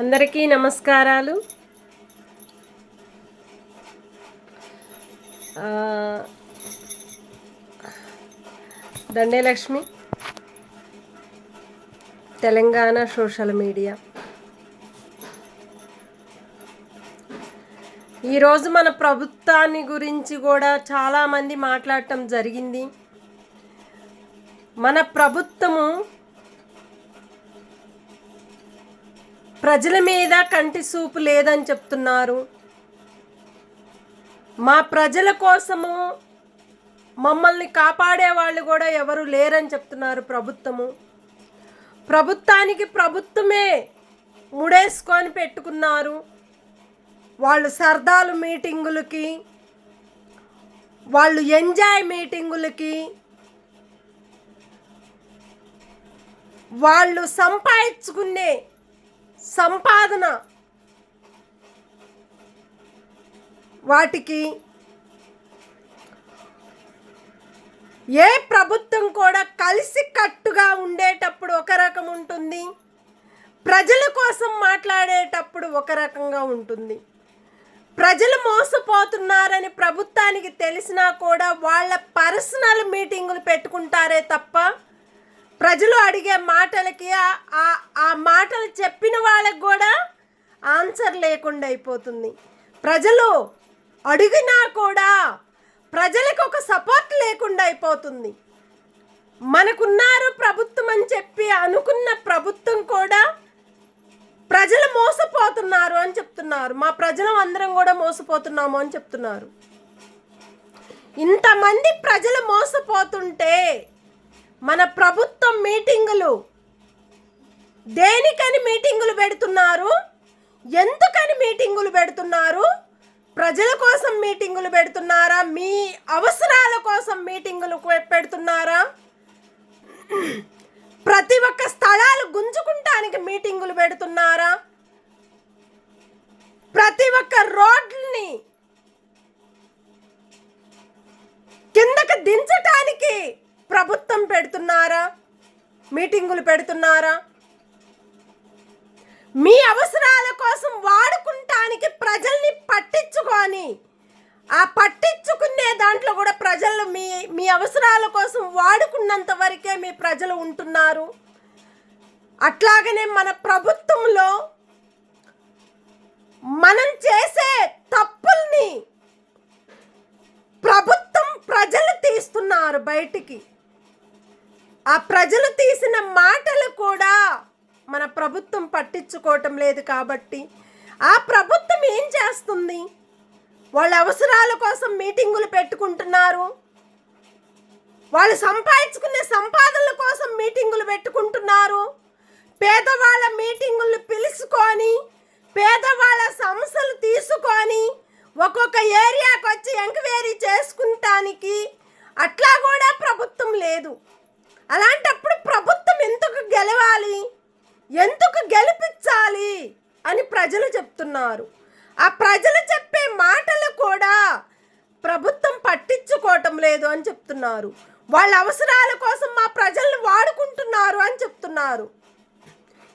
అందరికీ నమస్కారాలు. దండేలక్ష్మి, Telangana social media. ఈరోజు మన ప్రభుత్వాన్ని గురించి కూడా చాలామంది మాట్లాడటం జరిగింది. మన ప్రభుత్వము ప్రజల మీద కంటి చూపు లేదని చెప్తున్నారు. మా ప్రజల కోసము మమ్మల్ని కాపాడే వాళ్ళు కూడా ఎవరు లేరని చెప్తున్నారు ప్రభుత్వము. ప్రభుత్వానికి ప్రభుత్వమే ముడేసుకొని పెట్టుకున్నారు. వాళ్ళు సరదాలు మీటింగులకి, వాళ్ళు ఎంజాయ్ మీటింగులకి, వాళ్ళు సంపాదించుకునే సంపాదన వాటికి ఏ ప్రభుత్వం కూడా కలిసి కట్టుగా ఉండేటప్పుడు ఒక రకం ఉంటుంది, ప్రజల కోసం మాట్లాడేటప్పుడు ఒక రకంగా ఉంటుంది. ప్రజలు మోసపోతున్నారని ప్రభుత్వానికి తెలిసినా కూడా వాళ్ళ పర్సనల్ మీటింగులు పెట్టుకుంటారే తప్ప ప్రజలు అడిగే మాటలకి ఆ మాటలు చెప్పిన వాళ్ళకి కూడా ఆన్సర్ లేకుండా అయిపోతుంది. ప్రజలు అడిగినా కూడా ప్రజలకు ఒక సపోర్ట్ లేకుండా అయిపోతుంది. మనకున్నారు ప్రభుత్వం అని చెప్పి అనుకున్న ప్రభుత్వం కూడా ప్రజలు మోసపోతున్నారు అని చెప్తున్నారు. మా ప్రజలు అందరం కూడా మోసపోతున్నాము అని చెప్తున్నారు. ఇంతమంది ప్రజలు మోసపోతుంటే మన ప్రభుత్వం మీటింగులు దేనికని మీటింగులు పెడుతున్నారు, ఎందుకని మీటింగులు పెడుతున్నారు? ప్రజల కోసం మీటింగులు పెడుతున్నారా, మీ అవసరాల కోసం మీటింగులు పెడుతున్నారా? ప్రతి ఒక్క స్థలాలు గుంజుకుంటానికి మీటింగులు పెడుతున్నారా? ప్రతి ఒక్క రోడ్లని కిందకి దించటానికి ప్రభుత్వం పెడుతున్నారా, మీటింగులు పెడుతున్నారా? మీ అవసరాల కోసం వాడుకుంటానికి ప్రజల్ని పట్టించుకొని ఆ పట్టించుకునే దాంట్లో కూడా ప్రజలు మీ అవసరాల కోసం వాడుకున్నంత వరకే మీ ప్రజలు ఉంటున్నారు. అట్లాగనే మన ప్రభుత్వంలో మనం చేసే తప్పుల్ని ప్రభుత్వం ప్రజలు తీస్తున్నారు బయటికి. ఆ ప్రజలు తీసిన మాటలు కూడా మన ప్రభుత్వం పట్టించుకోవటం లేదు. కాబట్టి ఆ ప్రభుత్వం ఏం చేస్తుంది? వాళ్ళ అవసరాల కోసం మీటింగులు పెట్టుకుంటున్నారు. వాళ్ళు సంపాదించుకునే సంపాదనల కోసం మీటింగులు పెట్టుకుంటున్నారు. పేదవాళ్ళ మీటింగులు పిలుచుకొని పేదవాళ్ళ సమస్యలు తీసుకొని ఒక్కొక్క ఏరియాకి వచ్చి ఎంక్వైరీ చేసుకుంటానికి అట్లా కూడా ప్రభుత్వం లేదు. అలాంటప్పుడు ప్రభుత్వం ఎందుకు గెలవాలి, ఎందుకు గెలిపించాలి అని ప్రజలు చెప్తున్నారు. ఆ ప్రజలు చెప్పే మాటలు కూడా ప్రభుత్వం పట్టించుకోవటం లేదు అని చెప్తున్నారు. వాళ్ళ అవసరాల కోసం మా ప్రజల్ని వాడుకుంటున్నారు అని చెప్తున్నారు.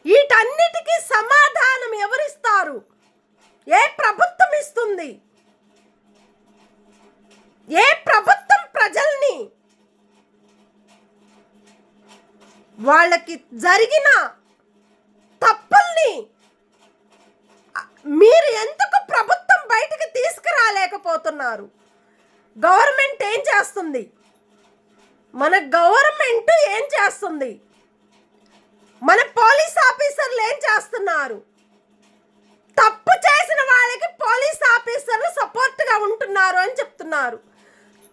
వీటన్నిటికీ సమాధానం ఎవరిస్తారు? ఏ ప్రభుత్వం ఇస్తుంది? ఏ ప్రభుత్వం ప్రజల్ని వాళ్ళకి జరిగిన తప్పుల్ని మీరు ఎందుకు ప్రభుత్వం బయటకు తీసుకురాలేకపోతున్నారు? గవర్నమెంట్ ఏం చేస్తుంది? మన గవర్నమెంట్ ఏం చేస్తుంది? మన పోలీస్ ఆఫీసర్లు ఏం చేస్తున్నారు? తప్పు చేసిన వాళ్ళకి పోలీస్ ఆఫీసర్లు సపోర్ట్గా ఉంటున్నారు అని చెప్తున్నారు.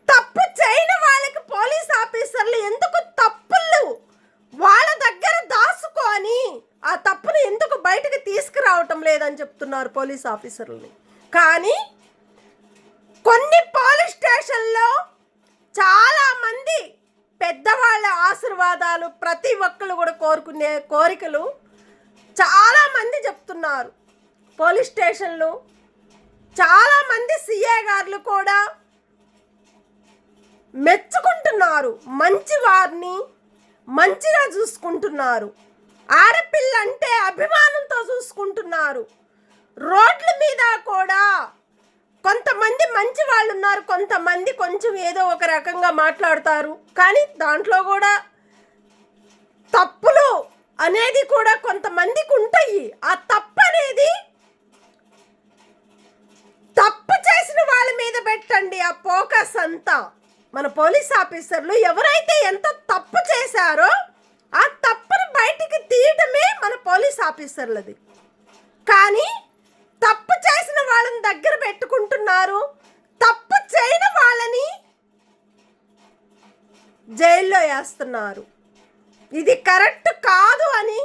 తప్పు చేయని వాళ్ళకి పోలీస్ ఆఫీసర్లు ఎందుకు తప్పులు వాళ్ళ దగ్గర దాచుకొని ఆ తప్పును ఎందుకు బయటకు తీసుకురావటం లేదని చెప్తున్నారు పోలీస్ ఆఫీసర్లని. కానీ కొన్ని పోలీస్ స్టేషన్లో చాలామంది పెద్దవాళ్ళ ఆశీర్వాదాలు ప్రతి ఒక్కరు కూడా కోరుకునే కోరికలు చాలామంది చెప్తున్నారు. పోలీస్ స్టేషన్లు చాలామంది సిఏ గారులు కూడా మెచ్చుకుంటున్నారు. మంచి వారిని మంచిగా చూసుకుంటున్నారు. ఆడపిల్ల అంటే అభిమానంతో చూసుకుంటున్నారు. చేస్తున్నారు. రోడ్ల మీద కూడా కొంతమంది మంచి వాళ్ళు ఉన్నారు, కొంతమంది కొంచెం ఏదో ఒక రకంగా మాట్లాడతారు. కానీ దాంట్లో కూడా తప్పులు అనేది కూడా కొంతమందికి ఉంటాయి. ఆ తప్పు అనేది తప్పు చేసిన వాళ్ళ మీద పెట్టండి ఆ ఫోకస్ అంతా. మన పోలీస్ ఆఫీసర్లు ఎవరైతే ఎంత తప్పు చేశారో ఆ తప్పును బయటికి తీయటమే మన పోలీస్ ఆఫీసర్లది. కానీ తప్పు చేసిన వాళ్ళని దగ్గర పెట్టుకుంటున్నారు, తప్పు చేయని వాళ్ళని జైల్లో వేస్తున్నారు. ఇది కరెక్ట్ కాదు అని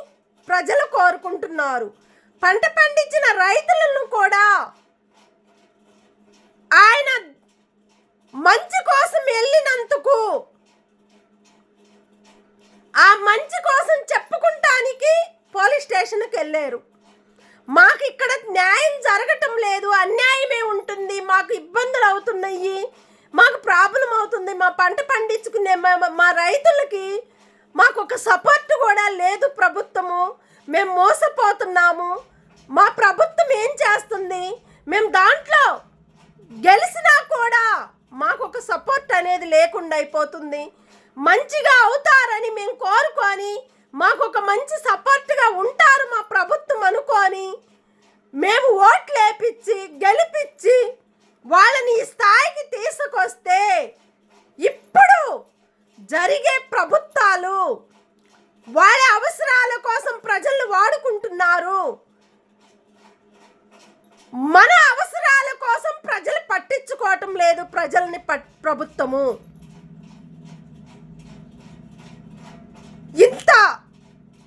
ప్రజలు కోరుకుంటున్నారు. పంట పండించిన రైతులను కూడా ఆయన మంచి కోసం వెళ్ళినందుకు, ఆ మంచి కోసం చెప్పుకుంటానికి పోలీస్ స్టేషన్కి వెళ్ళారు. మాకు ఇక్కడ న్యాయం జరగటం లేదు, అన్యాయమే ఉంటుంది, మాకు ఇబ్బందులు అవుతున్నాయి, మాకు ప్రాబ్లం అవుతుంది, మా పంట పండించుకునే మా రైతులకి మాకు ఒక సపోర్ట్ కూడా లేదు ప్రభుత్వము, మేము మోసపోతున్నాము, మా ప్రభుత్వం ఏం చేస్తుంది, మేము దాంట్లో గెలిచినా కూడా మాకు ఒక సపోర్ట్ అనేది లేకుండా అయిపోతుంది, మంచిగా అవుతారని మేము కోరుకొని మాకు ఒక మంచి సపోర్ట్గా ఉంటారు మా ప్రభుత్వం అనుకొని మేము ఓట్లు వేపించి గెలిపించి వాళ్ళని ఈ స్థాయికి తీసుకొస్తే ఇప్పుడు జరిగే ప్రభుత్వాలు వాళ్ళ అవసరాల కోసం ప్రజలను వాడుకుంటున్నారు. మన అవసరాల కోసం ప్రజలు పట్టించుకోవటం లేదు. ప్రజల్ని ప్రభుత్వము ఇంత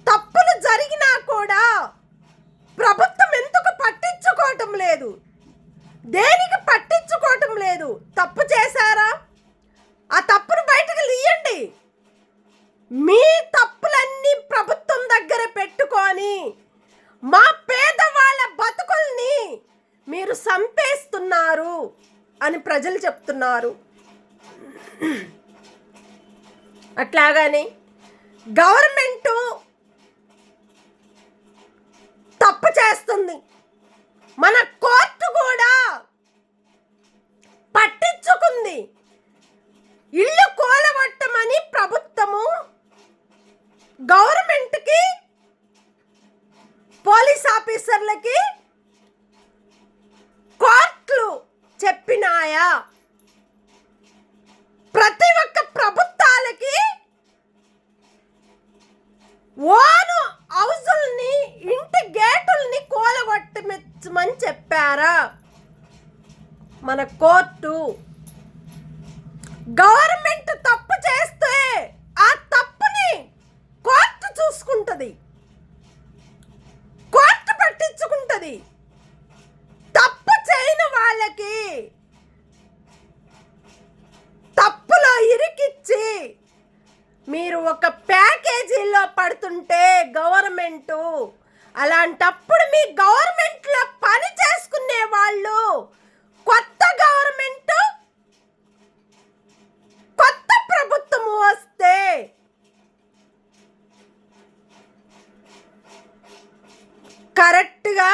తప్పులు జరిగినా కూడా ప్రభుత్వం ఎందుకు పట్టించుకోవటం లేదు? దేనికి పట్టించుకోవటం లేదు? తప్పు చేశారా? ఆ తప్పును బయటకు తీయండి. మీ తప్పులన్నీ ప్రభుత్వం దగ్గర పెట్టుకొని మా పేదవాళ్ళ బతుకుల్ని మీరు సంపేస్తున్నారు అని ప్రజలు చెప్తున్నారు. అట్లాగని గవర్నమెంటు తప్పు చేస్తుంది, మన కోర్టు కూడా పట్టించుకుంది. ఇల్లు కూలగొట్టమని ప్రభుత్వము గవర్నమెంట్కి పోలీస్ ఆఫీసర్లకి కోర్టులు చెప్పినాయా? ప్రతి ఒక్క ప్రభుత్వాలకి ఓను హౌజుల్ని ఇంటి గేటుల్ని కూలగొట్టమని చెప్పారా మన కోర్టు? గవర్నమెంట్ తప్పు చేస్తే ఆ తప్పుని కోర్టు చూసుకుంటుంది, కోర్టు పట్టించుకుంటుంది. తప్పు చేయని వాళ్ళకి తప్పులో ఇరికిచ్చి మీరు ఒక ప్యాకేజీలో పడుతుంటే గవర్నమెంటు, అలాంటప్పుడు మీ గవర్నమెంట్లో పని చేసుకునే వాళ్ళు కొత్త గవర్నమెంటు కొత్త ప్రభుత్వం వస్తే కరెక్ట్గా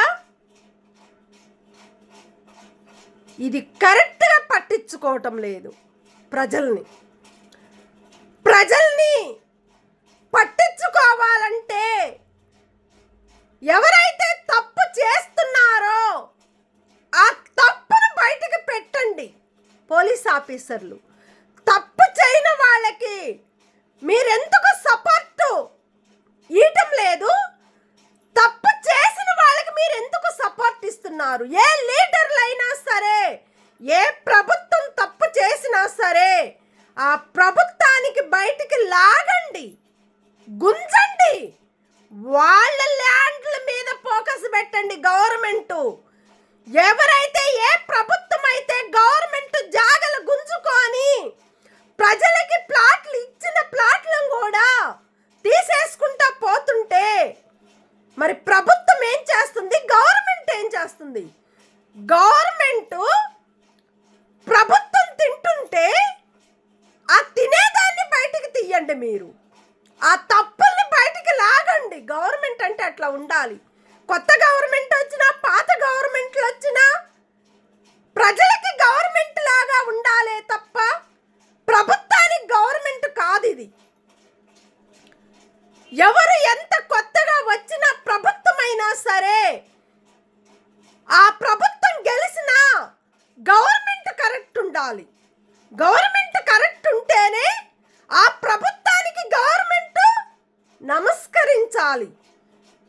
ఇది కరెక్ట్గా పట్టించుకోవటం లేదు. ప్రజల్ని పట్టించుకోవాలంటే ఎవరైతే తప్పు చేస్తున్నారో ఆ తప్పును బయటకు పెట్టండి. పోలీస్ ఆఫీసర్లు తప్పు చేయని వాళ్ళకి మీరెందుకు సపోర్టు ఇవ్వటం లేదు? తప్పు చేసిన వాళ్ళకి మీరు ఎందుకు సపోర్ట్ ఇస్తున్నారు? ఏ లీడర్లైనా సరే, ఏ ప్రభుత్వం తప్పు చేసినా సరే ఆ ప్రభుత్వానికి బయటికి లాగండి, గుంజండి, వాళ్ళ ల్యాండ్ల మీద ఫోకస్ పెట్టండి. గవర్నమెంటు ఎవరైతే, ఏ ప్రభుత్వం అయితే గవర్నమెంట్ జాగలు గుంజుకొని ప్రజలకి ప్లాట్లు ఇచ్చిన ప్లాట్లను కూడా తీసేసుకుంటా పోతుంటే మరి ప్రభుత్వం ఏం చేస్తుంది? గవర్నమెంట్ ఏం చేస్తుంది? గవర్నమెంట్ ప్రభుత్వం తింటుంటే ఆ తినేదాన్ని బయటికి తీయండి. మీరు ఆ తప్పుల్ని బయటికి లాగండి. గవర్నమెంట్ అంటే అట్లా ఉండాలి. కొత్త గవర్నమెంట్ వచ్చినా పాత గవర్నమెంట్లు వచ్చినా ప్రజలకి గవర్నమెంట్ లాగా ఉండాలే తప్ప ప్రభుత్వానికి గవర్నమెంట్ కాదు ఇది. ఎవరు ఎంత కొత్తగా వచ్చిన ప్రభుత్వమైనా సరే ఆ ప్రభుత్వం గెలిచినా గవర్నమెంట్ కరెక్ట్ ఉండాలి. గవర్నమెంట్ కరెక్ట్ ఉంటేనే ఆ ప్రభుత్వానికి గవర్నమెంట్ నమస్కరించాలి.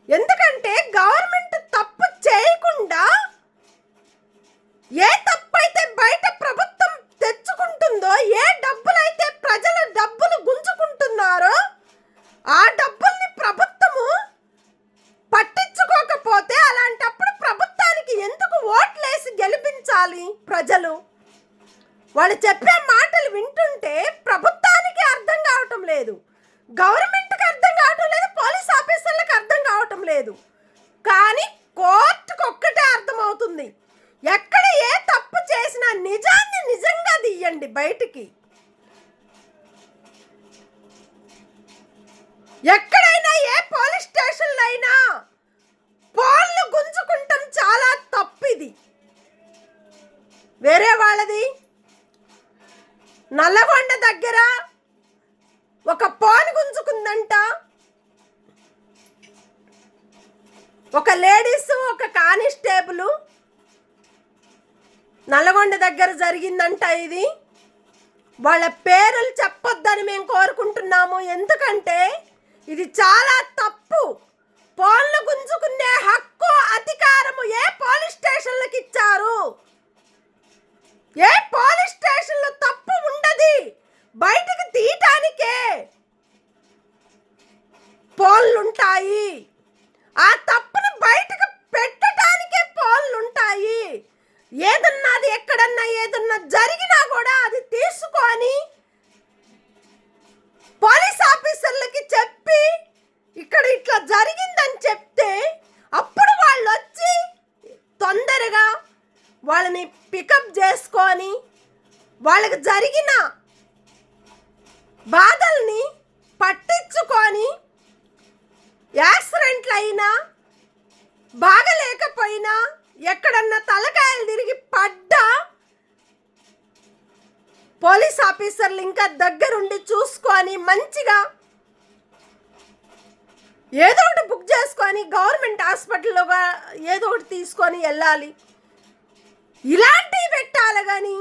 ఎందుకంటే గవర్నమెంట్ తప్పు చేయకుండా ఏ తప్పైతే బయట ప్రభుత్వం తెచ్చుకుంటుందో, ఏ డబ్బులైతే ప్రజల డబ్బులు గుంజుకుంటున్నారో ఆ డబ్బుల్ని ప్రభుత్వము పట్టించుకోకపోతే అలాంటప్పుడు ప్రభుత్వానికి ఎందుకు ఓట్లేసి గెలిపించాలి ప్రజలు? వాళ్ళు చెప్పే మాటలు వింటుంటే ప్రభుత్వానికి అర్థం కావటం లేదు, గవర్నమెంట్కి అర్థం కావటం లేదు, పోలీస్ ఆఫీసర్లకు అర్థం కావటం లేదు. కానీ కోర్టుకు ఒక్కటే అర్థమవుతుంది, ఎక్కడ ఏ తప్పు చేసినా నిజాన్ని నిజంగా తీయండి బయటికి. ఎక్కడైనా ఏ పోలీస్ స్టేషన్లో అయినా పోల్లు గుంజుకుంటాం చాలా తప్పు. ఇది వేరే వాళ్ళది. నల్లగొండ దగ్గర ఒక పోన్ గుంజుకుందంట, ఒక లేడీస్ ఒక కానిస్టేబుల్. నల్లగొండ దగ్గర జరిగిందంట ఇది. వాళ్ళ పేర్లు చెప్పొద్దని మేము కోరుకుంటున్నాము, ఎందుకంటే ఇది చాలా తప్పు. పోన్లు గుంజుకునే హక్కు అధికారము ఏ పోలీస్ స్టేషన్లకు ఇచ్చారు? ఏ పోలీస్ స్టేషన్లో తప్పు ఉండదు, బయటకు తీయటానికే పోన్లుంటాయి. ఆ తప్పును బయటకు పెట్టడానికే పోన్లుంటాయి. ఏదన్నా అది ఎక్కడన్నా ఏదన్నా జరిగినా కూడా అది తీసుకొని పోలీస్ ఆఫీసర్లకి చెప్పి ఇక్కడ ఇట్లా జరిగిందని చెప్తే అప్పుడు వాళ్ళు వచ్చి తొందరగా వాళ్ళని పికప్ చేసుకొని వాళ్ళకి జరిగిన బాధల్ని పట్టించుకొని యాక్సిడెంట్లు అయినా బాగలేకపోయినా ఎక్కడన్నా తలకాయలు తిరిగి పడ్డా పోలీస్ ఆఫీసర్లు ఇంకా దగ్గరుండి చూసుకొని మంచిగా ఏదో ఒకటి బుక్ చేసుకొని గవర్నమెంట్ హాస్పిటల్లో ఏదో ఒకటి తీసుకొని వెళ్ళాలి. ఇలాంటివి పెట్టాలి. కానీ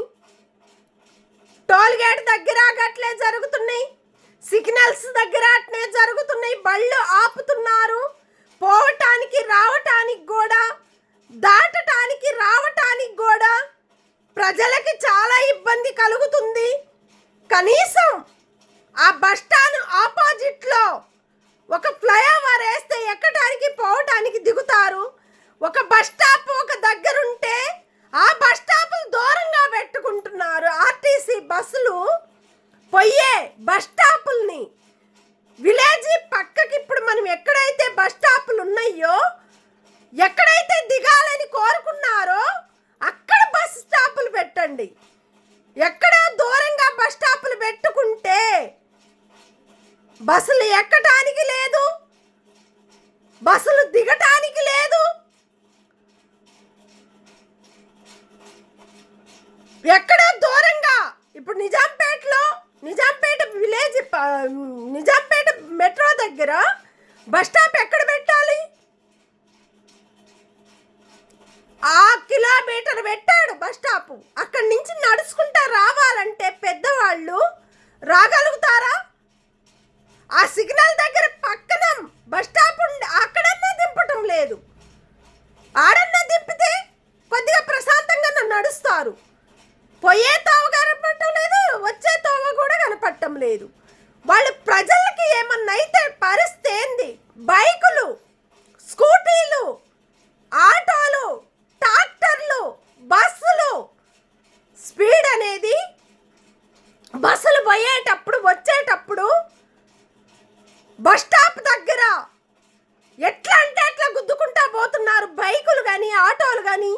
టోల్ గేట్ దగ్గర గట్లే జరుగుతున్నాయి, సిగ్నల్స్ దగ్గర అట్నే జరుగుతున్నాయి. బళ్ళు ఆపుతున్నారు, పోవటానికి రావటానికి కూడా, దాటటానికి రావటానికి కూడా ప్రజలకి చాలా ఇబ్బంది కలుగుతుంది. కనీసం ఆ బస్టాండ్ ఆపోజిట్లో ఒక ఫ్లైఓవర్ వేస్తే ఎక్కడానికి పోవటానికి దిగుతారు. ఒక బస్ స్టాప్ ఒక దగ్గరుంటే ఆ బస్ స్టాపులు దూరంగా పెట్టుకుంటున్నారు. ఆర్టీసీ బస్సులు పోయే బస్ స్టాపుల్ని విలేజ్ పక్కకి ఇప్పుడు మనం ఎక్కడైతే బస్ స్టాపులు ఉన్నాయో, ఎక్కడైతే దిగాలని కోరుకున్నారో అక్కడ బస్ స్టాపులు పెట్టండి. ఎక్కడ దూరంగా బస్ స్టాపులు పెట్టుకుంటే బస్సులు ఎక్కటానికి లేదు, బస్సులు దిగటానికి లేదు. ఎక్కడో దూరంగా ఇప్పుడు నిజాంపేట విలేజ్, నిజాంపేట మెట్రో దగ్గర బస్ స్టాప్ ఎక్కడ పెట్టాలి? ఆ కిలోమీటర్ పెట్టాడు బస్ స్టాప్. అక్కడి నుంచి నడుచుకుంటా రావాలంటే పెద్దవాళ్ళు రాగలుగుతారా? ఆ సిగ్నల్ దగ్గర పక్కన బస్ స్టాప్ ఉండి అక్కడన్నా దింపటం లేదు. ఆడన్నా దింపితే కొద్దిగా ప్రశాంతంగా నడుస్తారు. పోయే తోవ కనపడటం లేదు, వచ్చే తోవ కూడా కనపడటం లేదు. వాళ్ళు ప్రజలకి ఏమన్నా అయితే పరిస్థితి ఏంది? బైకులు, స్కూటీలు, ఆటోలు, ట్రాక్టర్లు, బస్సులు స్పీడ్ అనేది బస్సులు పోయేటప్పుడు వచ్చేటప్పుడు బస్ స్టాప్ దగ్గర ఎట్లా అంటే అట్లా గుద్దుకుంటా పోతున్నారు. బైకులు కానీ, ఆటోలు కానీ,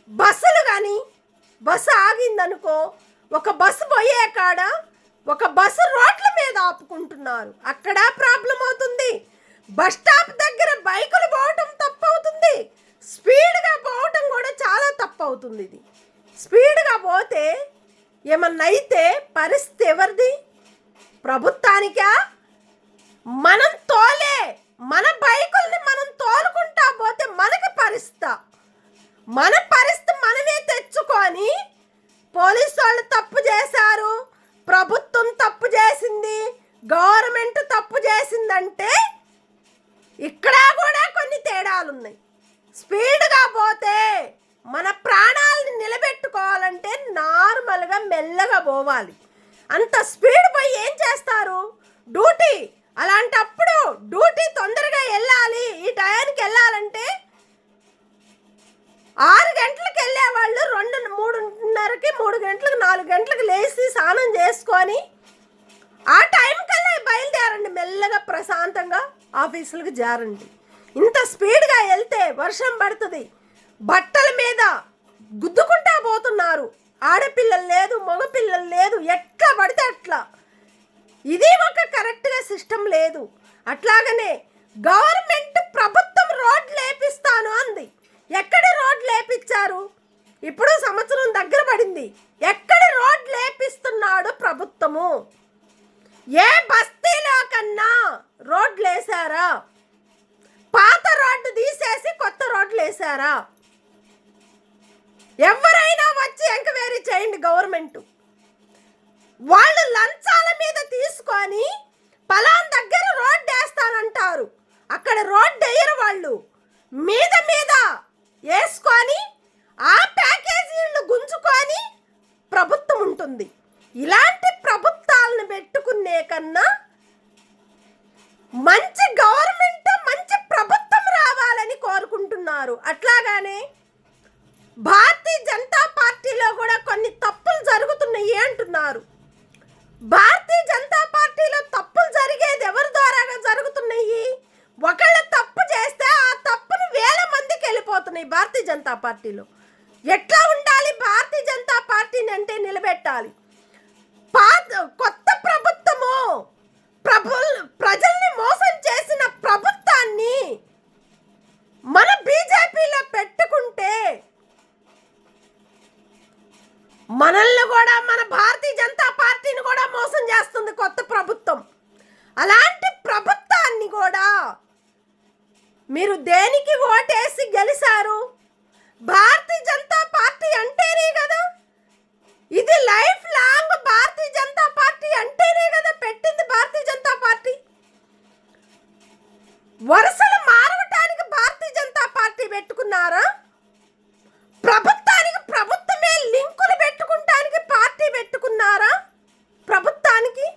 బస్సులు కానీ. బస్సు ఆగిందనుకో, ఒక బస్సు పోయే కాడ ఒక బస్సు రోడ్ల మీద ఆపుకుంటున్నారు. అక్కడ ప్రాబ్లం అవుతుంది. బస్ స్టాప్ దగ్గర బైకులు పోవటం తప్ప పోతుంది. ఇది స్పీడ్గా పోతే ఏమన్నా అయితే పరిస్థితి ఎవరిది? ప్రభుత్వానికా? మనం మన బైకుల్ని మనం తోలుకుంటా పోతే మనకి పరిస్థితి, మన పరిస్థితి మనమే తెచ్చుకొని పోలీసు వాళ్ళు తప్పు చేశారు, ప్రభుత్వం తప్పు చేసింది, గవర్నమెంట్ తప్పు చేసిందంటే ఇక్కడ కూడా కొన్ని తేడాలు ఉన్నాయి. స్పీడ్గా పోతే మన ప్రాణాలని నిలబెట్టుకోవాలంటే నార్మల్గా మెల్లగా పోవాలి. అంత స్పీడ్ పోయి ఏం చేస్తారు? డ్యూటీ, అలాంటప్పుడు డ్యూటీ తొందరగా వెళ్ళాలి. ఈ టయానికి వెళ్ళాలంటే 6 గంటలకు వెళ్ళేవాళ్ళు 2:30కి 3 గంటలకు 4 గంటలకు లేచి స్నానం చేసుకొని ఆ టైం కల్లా బయలుదేరండి. మెల్లగా ప్రశాంతంగా ఆఫీసులకు జారండి. ఇంత స్పీడ్గా వెళ్తే వర్షం పడుతుంది, బట్టల మీద గుద్దుకుంటా పోతున్నారు. ఆడపిల్లలు లేదు, మగపిల్లలు లేదు, ఎట్లా పడితే అట్లా. ఇది ఒక కరెక్ట్గా సిస్టమ్ లేదు. అట్లాగనే గవర్నమెంట్ ప్రభుత్వం రోడ్లు వేపిస్తాను అంది. ఎక్కడ రోడ్లు వేపించారు? ఇప్పుడు సంవత్సరం దగ్గర పడింది. ఎక్కడ రోడ్లు వేపిస్తున్నాడు ప్రభుత్వము? ఏ బస్తీలో కన్నా రోడ్లు వేసారా? పాత రోడ్డు తీసేసి కొత్త రోడ్లు వేసారా? ఎవరైనా వచ్చి ఎంక్వైరీ చేయండి. గవర్నమెంట్ వాళ్ళు లంచాల మీద తీసుకొని పలాన్ దగ్గర రోడ్డు వేస్తానంటారు, అక్కడ రోడ్డు వేయరు. వాళ్ళు మీద వేసుకొని ఆ ప్యాకేజీలు గుంజుకొని ప్రభుత్వం ఉంటుంది. ఇలాంటి ప్రభుత్వాలను పెట్టుకునే కన్నా మంచి గవర్నమెంట్, మంచి ప్రభుత్వం రావాలని కోరుకుంటున్నారు. అట్లాగానే భారతీయ జనతా పార్టీలో కూడా కొన్ని తప్పులు జరుగుతున్నాయి అంటున్నారు. భారతీయ జనతా పార్టీలో తప్పులు జరిగేది ఎవరి ద్వారాగా జరుగుతున్నాయి? ఒకళ్ళ తప్పు చేస్తే ఆ తప్పును 1000 మందికి వెళ్ళిపోతున్నాయి భారతీయ జనతా పార్టీలో. ఎట్లా ఉండాలి? భారతీయ జనతా పార్టీని అంటే నిలబెట్టాలి. కొత్త ప్రభుత్వము ప్రజల్ని మోసం చేసిన ప్రభుత్వాన్ని మన బీజేపీలో పెట్టుకుంటే మనల్ని కూడా, మన భారతీయ జనతా పార్టీని కూడా మోసం చేస్తుంది కొత్త ప్రభుత్వం. అలాంటి ప్రభుత్వాన్ని కూడా మీరు దేనికి ఓటేసి గెలిచారు? భారతీయ జనతా పార్టీ అంటేనే కదా, ఇది life long Bharatiya Janata party అంటేనే కదా పెట్టింది భారతీయ జనతా పార్టీ. వరుసలు మారవటానికి భారతీయ జనతా పార్టీ పెట్టుకున్నారా? ప్రభుత్వమే లింకులు పెట్టుకుంటానికి పార్టీ పెట్టుకున్నారా? ప్రభుత్వానికి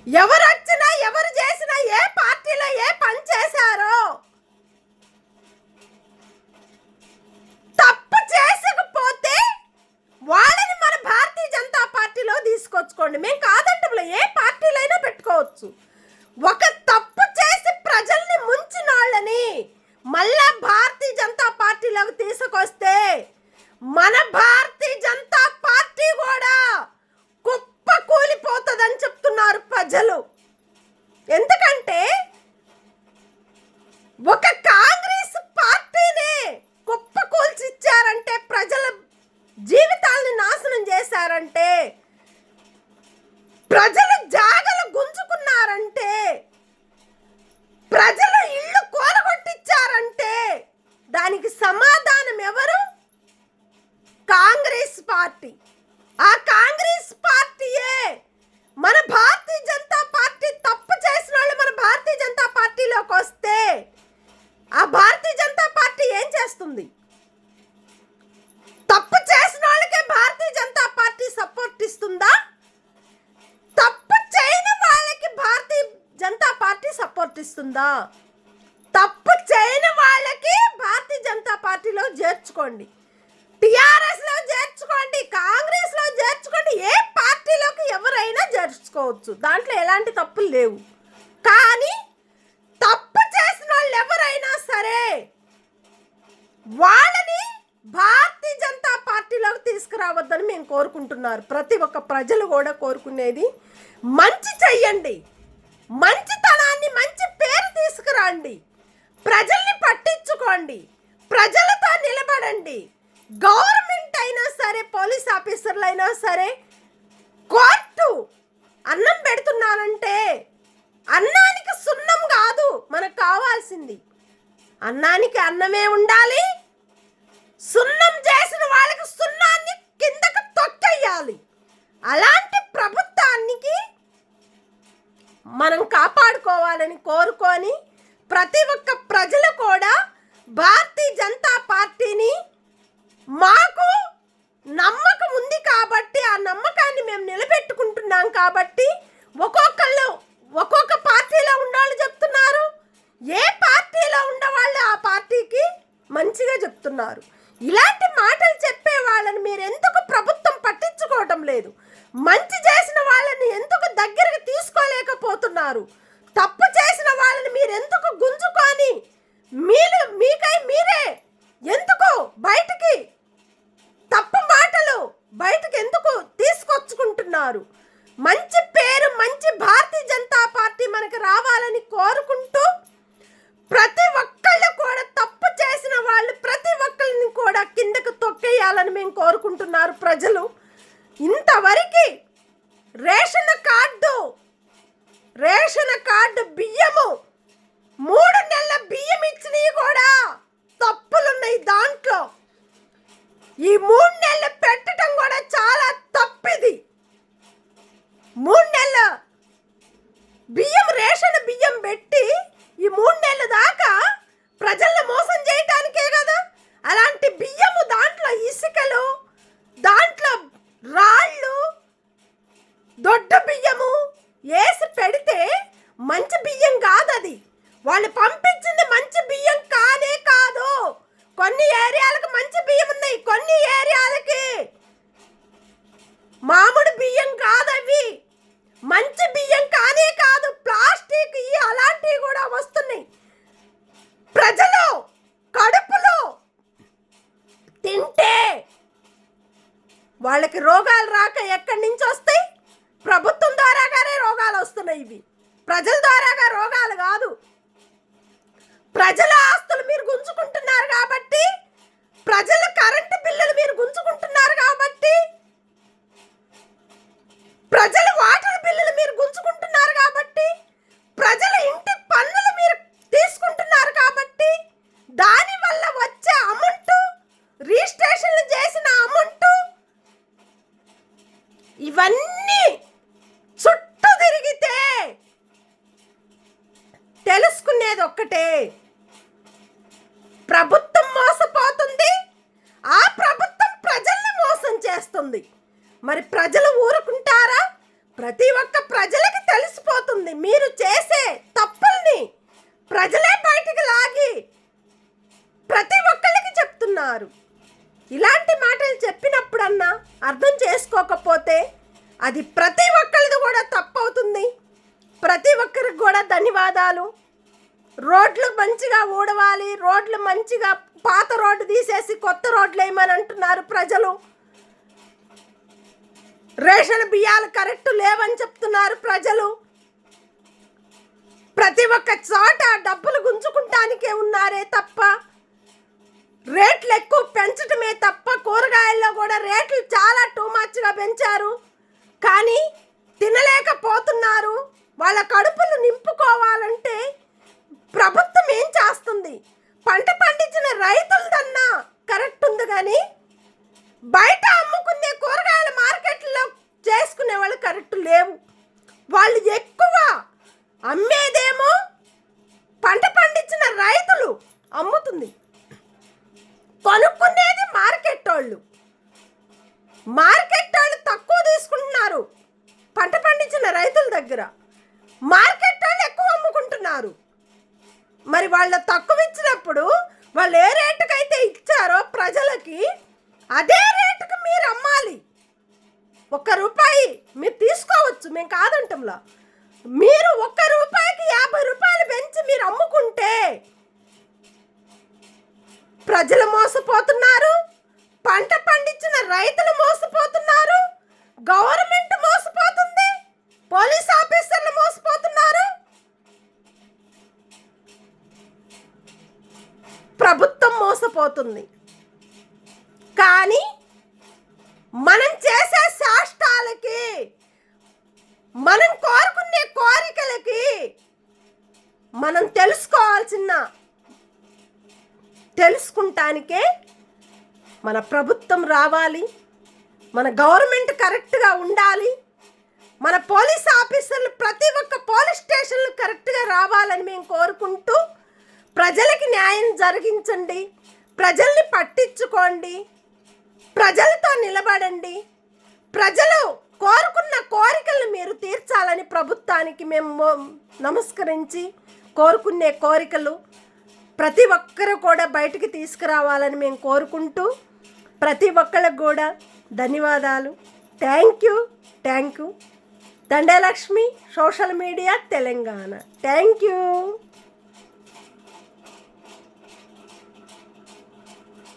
ఎవరు వచ్చినా, ఎవరు చేసినా, ఏ పార్టీలో ఏ పని చేశారో, తప్పు చేసకపోతే వాళ్ళని మన భారతీయ జనతా పార్టీలో తీసుకొచ్చుకోండి. మేము కాదంటే ఏ పార్టీలో అయినా పెట్టుకోవచ్చు. ఒక తప్పు చేసి ప్రజల్ని ముంచిన వాళ్ళని మళ్ళా భారతీయ జనతా పార్టీలోకి తీసుకొస్తే మన భారతీయ జనతా పార్టీ కూడా కుప్ప కూలిపోతుందని చెప్తున్నారు ప్రజలు. ఎందుకంటే ఒక కాంగ్రెస్ పార్టీని కుప్ప కూల్చిచ్చారంటే, ప్రజల జీవితాలని నాశనం చేశారంటే, ప్రజలు జాగలు గుంజుకున్నారంటే, ప్రజలు ఇళ్ళు కూలగొట్టించారంటే దానికి సమాధానం ఎవరు? కాంగ్రెస్ పార్టీ. ఆ కాంగ్రెస్ పార్టీయే మన భారతీయ జనతా పార్టీ తప్పు చేసిన వాళ్ళు మన భారతీయ జనతా పార్టీలోకి వస్తే ఆ భారతీయ జనతా పార్టీ ఏం చేస్తుంది? తప్పు చేసిన వాళ్ళకే భారతీయ జనతా పార్టీ సపోర్ట్ ఇస్తుందా? తప్పు చేయని వాళ్ళకి భారతీయ జనతా పార్టీ సపోర్ట్ ఇస్తుందా? తప్పు చేయని వాళ్ళకి భారతీయ జనతా పార్టీలో చేర్చుకోండి, టిఆర్ఎస్లో చేర్చుకోండి, కాంగ్రెస్లో చేర్చుకోండి, ఏ పార్టీలోకి ఎవరైనా చేర్చుకోవచ్చు. దాంట్లో ఎలాంటి తప్పులు లేవు. కానీ తప్పు చేసిన వాళ్ళు ఎవరైనా సరే వాళ్ళని భారతీయ జనతా పార్టీలోకి తీసుకురావద్దని మేము కోరుకుంటున్నారు. ప్రతి ఒక్క ప్రజలు కూడా కోరుకునేది మంచి చెయ్యండి, మంచితనాన్ని, మంచి పేరు తీసుకురండి, ప్రజల్ని పట్టించుకోండి, ప్రజలతో నిలబడండి. గవర్నమెంట్ అయినా సరే, పోలీస్ ఆఫీసర్లు అయినా సరే, కోర్టు అన్నం పెడుతున్నానంటే అన్నానికి సున్నం కాదు మనకు కావాల్సింది. అన్నానికి అన్నమే ఉండాలి. సున్నం చేసిన వాళ్ళకి సున్నాన్ని కిందకు తొక్కేయాలి. అలాంటి ప్రభుత్వానికి మనం కాపాడుకోవాలని కోరుకొని ప్రతి ఒక్క ప్రజలు కూడా భారతీయ జనతా పార్టీని, మాకు నమ్మకం ఉంది కాబట్టి ఆ నమ్మకాన్ని మేము నిలబెట్టుకుంటున్నాం కాబట్టి ఒక్కొక్కళ్ళు ఒక్కొక్క పార్టీలో ఉన్నవాళ్ళు చెప్తున్నారు. ఏ పార్టీలో ఉన్నవాళ్ళు ఆ పార్టీకి మంచిగా చెప్తున్నారు. ఇలాంటి మాటలు చెప్పే వాళ్ళని మీరు ఎందుకు ప్రభుత్వం పట్టించుకోవటం లేదు? మంచి చేసిన వాళ్ళని ఎందుకు దగ్గరికి తీసుకోలేకపోతున్నారు? తప్పు చేసిన వాళ్ళని మీరు ఎందుకు గుంజుకొని మీకై మీరే ఎందుకు బయటికి తప్పు మాటలు బయటకు ఎందుకు తీసుకొచ్చుకుంటున్నారు? మంచి పేరు, మంచి భారతీయ జనతా పార్టీ మనకు రావాలని కోరుకుంటూ ప్రతి ఒక్కళ్ళు కూడా తప్పు చేసిన వాళ్ళు ప్రతి ఒక్కరిని కూడా కిందకు తొక్కేయాలని మేము కోరుకుంటున్నారు ప్రజలు. ఇంతవరకు రేషన్ కార్డు బియ్యము 3 నెలల బియ్యం ఇచ్చినవి కూడా తప్పులున్నాయి దాంట్లో. ఈ 3 నెలలు పెట్టడం కూడా చాలా తప్పిది. 3 నెలల బియ్యం, రేషన్ బియ్యం పెట్టి ఈ 3 నెలల దాకా ప్రజల్ని మోసం చేయటానికే కదా. అలాంటి బియ్యము దాంట్లో ఇసుకలు, దాంట్లో రాళ్ళు, దొడ్డు బియ్యము వేసి పెడితే మంచి బియ్యం కాదది. వాళ్ళు పంపించింది మంచి బియ్యం కానే కాదు. కొన్ని ఏరియాలకు మంచి బియ్యం ఉన్నాయి, కొన్ని ఏరియాలకి మామూలు బియ్యం కాదవి. మంచి బియ్యం కానే కాదు, ప్లాస్టిక్ అలాంటివి కూడా వస్తున్నాయి. ప్రజలు కడుపులో తింటే వాళ్ళకి రోగాలు రాక ఎక్కడి నుంచి వస్తాయి? ప్రభుత్వం ద్వారాగానే రోగాలు వస్తున్నాయి. ఇవి ప్రజల ద్వారాగా రోగాలు కాదు. ప్రజల ఆస్తులు మీరు గుంజుకుంటున్నారు కాబట్టి, ప్రజల కరెంటు బిల్లులు మీరు గుంజుకుంటున్నారు కాబట్టి, ప్రజల వాటర్ బిల్లులు మీరు గుంజుకుంటున్నారు కాబట్టి, ప్రజల ఇంటి పన్నులు మీరు తీసుకుంటున్నారు కాబట్టి, దానివల్ల వచ్చే అమౌంట్, రిజిస్ట్రేషన్లు చేసిన అమౌంట్, ఇవన్నీ చుట్టూ తిరిగితే తెలుసుకునేది ఒక్కటే, ప్రభుత్వం మోసపోతుంది, ఆ ప్రభుత్వం ప్రజల్ని మోసం చేస్తుంది. మరి ప్రజలు ఊరుకుంటారా? ప్రతి ఒక్క ప్రజలకి తెలిసిపోతుంది. మీరు చేసే తప్పుల్ని ప్రజలే బయటికి లాగి ప్రతి ఒక్కళ్ళకి చెప్తున్నారు. ఇలాంటి మాటలు చెప్పినప్పుడన్నా అర్థం చేసుకోకపోతే అది ప్రతి ఒక్కరిది కూడా తప్పవుతుంది. ప్రతి ఒక్కరికి కూడా ధన్యవాదాలు. రోడ్లు మంచిగా ఊడవాలి, రోడ్లు మంచిగా పాత రోడ్డు తీసేసి కొత్త రోడ్లు వేయమని అంటున్నారు ప్రజలు. రేషన్ బియ్యాలు కరెక్ట్ లేవని చెప్తున్నారు ప్రజలు. ప్రతి ఒక్క చోట డబ్బులు గుంజుకుంటానికే ఉన్నారే తప్ప, రేట్లు ఎక్కువ పెంచటమే తప్ప, కూరగాయల్లో కూడా రేట్లు చాలా టూ మచ్గా పెంచారు. కానీ తినలేకపోతున్నారు. వాళ్ళ కడుపులు నింపుకోవాలంటే ప్రభుత్వం ఏం చేస్తుంది? పంట పండించిన రైతులదన్నా కరెక్ట్ ఉంది, కానీ బయట అమ్ముకునే కూరగాయల మార్కెట్లో చేసుకునే వాళ్ళు కరెక్ట్ లేవు. వాళ్ళు ఎక్కువ అమ్మేదేమో పంట పండించిన రైతులు అమ్ముతుంది, కొనుక్కునేది మార్కెట్ వాళ్ళు. మార్కెట్ వాళ్ళు తక్కువ తీసుకుంటున్నారు పంట పండించిన రైతుల దగ్గర, మార్కెట్ వాళ్ళు ఎక్కువ అమ్ముకుంటున్నారు. మరి వాళ్ళ తక్కువ ఇచ్చినప్పుడు వాళ్ళు ఏ రేటుకైతే ఇచ్చారో ప్రజలకి అదే రేటుకు మీరు అమ్మాలి. ₹1 మీరు తీసుకోవచ్చు, మేము కాదంటంలా. మీరు ₹1కి 50 రూపాయలు పెంచి మీరు అమ్ముకుంటే ప్రజలు మోసపోతున్నారు, పంట పండించిన రైతులు మోసపోతున్నారు, గవర్నమెంట్ మోసపోతుంది, పోలీస్ ఆఫీసర్లు మోసపోతున్నారు, ప్రభుత్వం మోసపోతుంది. పోతుంది. కానీ మనం చేసే శాస్త్రాలకి, మనం కోరుకునే కోరికలకి మనం తెలుసుకుంటానికే మన ప్రభుత్వం రావాలి, మన గవర్నమెంట్ కరెక్ట్గా ఉండాలి, మన పోలీస్ ఆఫీసర్లు ప్రతి ఒక్క పోలీస్ స్టేషన్లు కరెక్ట్గా రావాలని మేము కోరుకుంటూ, ప్రజలకి న్యాయం జరిగించండి, ప్రజల్ని పట్టించుకోండి, ప్రజలతో నిలబడండి, ప్రజలు కోరుకున్న కోరికలను మీరు తీర్చాలని ప్రభుత్వానికి మేము నమస్కరించి, కోరుకునే కోరికలు ప్రతి ఒక్కరు కూడా బయటికి తీసుకురావాలని మేము కోరుకుంటూ, ప్రతి ఒక్కరికి కూడా ధన్యవాదాలు. Thank you. Dande Lakshmi, social media, Telangana. Thank you.